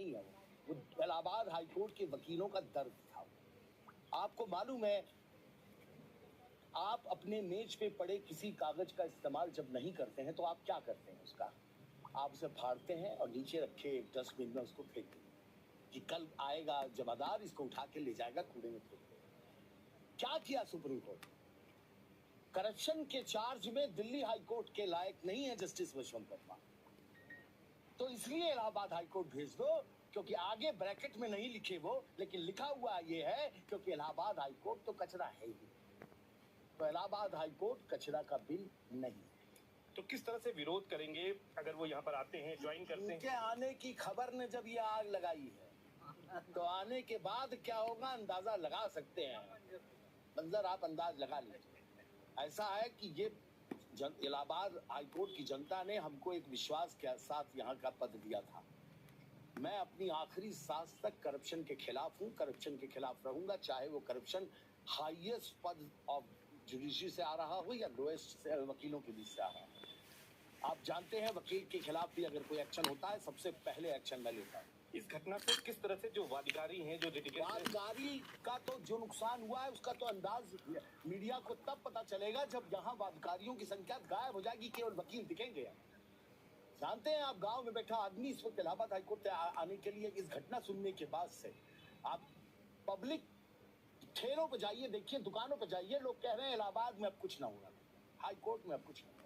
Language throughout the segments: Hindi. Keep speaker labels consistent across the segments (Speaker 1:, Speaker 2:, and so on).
Speaker 1: नहीं है वो इलाहाबाद हाईकोर्ट के वकीलों का दर्द था। आपको मालूम है, आप अपने मेज पे पड़े किसी कागज का इस्तेमाल जब नहीं करते हैं तो आप क्या करते हैं? उसका आप उसे फाड़ते हैं और नीचे रखे एक डस्टबिन में उसको फेंक देते कि कल आएगा जमादार, इसको उठा के ले जाएगा, कूड़े में फेंक देगा। क्या किया सुप्रीम कोर्ट? करप्शन के चार्ज में दिल्ली हाईकोर्ट के लायक नहीं है जस्टिस यशवंत वर्मा, तो इसलिए इलाहाबाद हाईकोर्ट भेज दो, क्योंकि आगे ब्रैकेट में नहीं लिखे वो, लेकिन लिखा हुआ ये है क्योंकि इलाहाबाद हाईकोर्ट तो कचरा है ही, तो इलाहाबाद हाईकोर्ट कचरा का बिल नहीं।
Speaker 2: तो किस तरह से विरोध करेंगे अगर वो यहाँ पर आते हैं, ज्वाइन करते हैं?
Speaker 1: उनके आने की खबर ने जब ये आग लगाई है तो आने के बाद क्या होगा अंदाजा लगा सकते हैं। मंजर आप अंदाज लगा लीजिए। ऐसा है कि ये इलाहाबाद हाईकोर्ट की जनता ने हमको एक विश्वास के साथ यहाँ का पद दिया था। मैं अपनी आखिरी सांस तक करप्शन के खिलाफ हूँ, करप्शन के खिलाफ रहूंगा, चाहे वो करप्शन हाईएस्ट पद ऑफ जुडिशरी से आ रहा हो या लोएस्ट से वकीलों के बीच से आ रहा हो। आप जानते हैं वकील के खिलाफ भी अगर कोई एक्शन होता है सबसे पहले एक्शन मैं लेता हूँ।
Speaker 2: इस घटना से किस तरह से जो वादकारी हैं, जो
Speaker 1: वादकारी का तो जो नुकसान हुआ है उसका तो अंदाज मीडिया को तब पता चलेगा जब यहाँ वादकारियों की संख्या गायब हो जाएगी, केवल वकील दिखेंगे। जानते हैं आप, गांव में बैठा आदमी इस वक्त इलाहाबाद हाईकोर्ट आने के लिए इस घटना सुनने के बाद से आप पब्लिक ठेलों पे जाइए, देखिए दुकानों पे जाइए, लोग कह रहे हैं इलाहाबाद में अब कुछ ना होगा, हाईकोर्ट में अब कुछ नहीं होगा।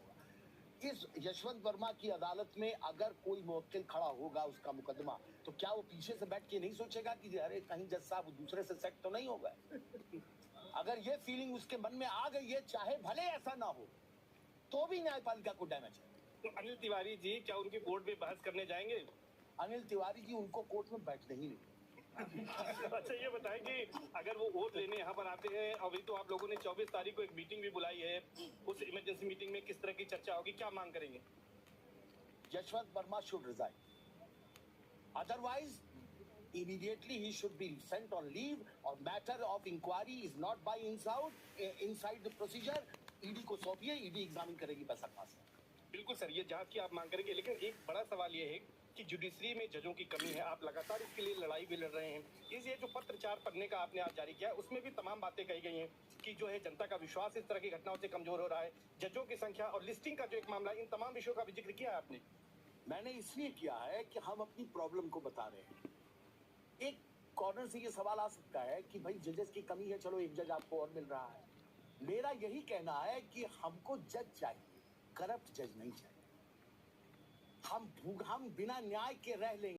Speaker 1: इस यशवंत वर्मा की अदालत में अगर कोई मुवक्किल खड़ा होगा उसका मुकदमा, तो क्या वो पीछे से बैठ के नहीं सोचेगा कि अरे कहीं जज साहब दूसरे से सेट तो नहीं होगा? अगर ये फीलिंग उसके मन में आ गई है, चाहे भले ऐसा ना हो, तो भी न्यायपालिका को डैमेज है।
Speaker 2: तो अनिल तिवारी जी क्या उनके कोर्ट में बहस करने जाएंगे?
Speaker 1: अनिल तिवारी जी उनको कोर्ट में बैठने ही नहीं।
Speaker 2: अच्छा ये बताएं कि अगर वो वोट लेने यहाँ पर आते हैं, अभी तो आप लोगों ने 24 तारीख को एक मीटिंग भी बुलाई है, उस इमरजेंसी मीटिंग में किस तरह की चर्चा होगी, क्या मांग करेंगे?
Speaker 1: Yashwant Verma should resign, otherwise immediately he should be sent on leave, or matter of inquiry is not by inside the procedure, ED को सौंपिए, ईडी एग्जामिन करेगी पैसा कहां से।
Speaker 2: बिल्कुल सर, ये जांच की आप मांग करेंगे, लेकिन एक बड़ा सवाल ये है कि जुडिशरी में जजों की कमी है, आप लगातार इसके लिए लड़ाई भी लड़ रहे हैं। ये जो पत्रचार पढ़ने का आपने आज जारी किया है उसमें भी तमाम बातें कही गई हैं कि जो है जनता का विश्वास इस तरह की घटनाओं से कमजोर हो रहा है, जजों की संख्या और लिस्टिंग का जो एक मामला है, इन तमाम विषयों का भी जिक्र किया है आपने।
Speaker 1: मैंने इसलिए किया है कि हम अपनी प्रॉब्लम को बता रहे हैं। एक कॉर्नर से ये सवाल आ सकता है कि भाई जजेस की कमी है, चलो एक जज आपको और मिल रहा है। मेरा यही कहना है कि हमको जज चाहिए, करप्ट जज नहीं चाहिए। हम बिना न्याय के रह लेंगे।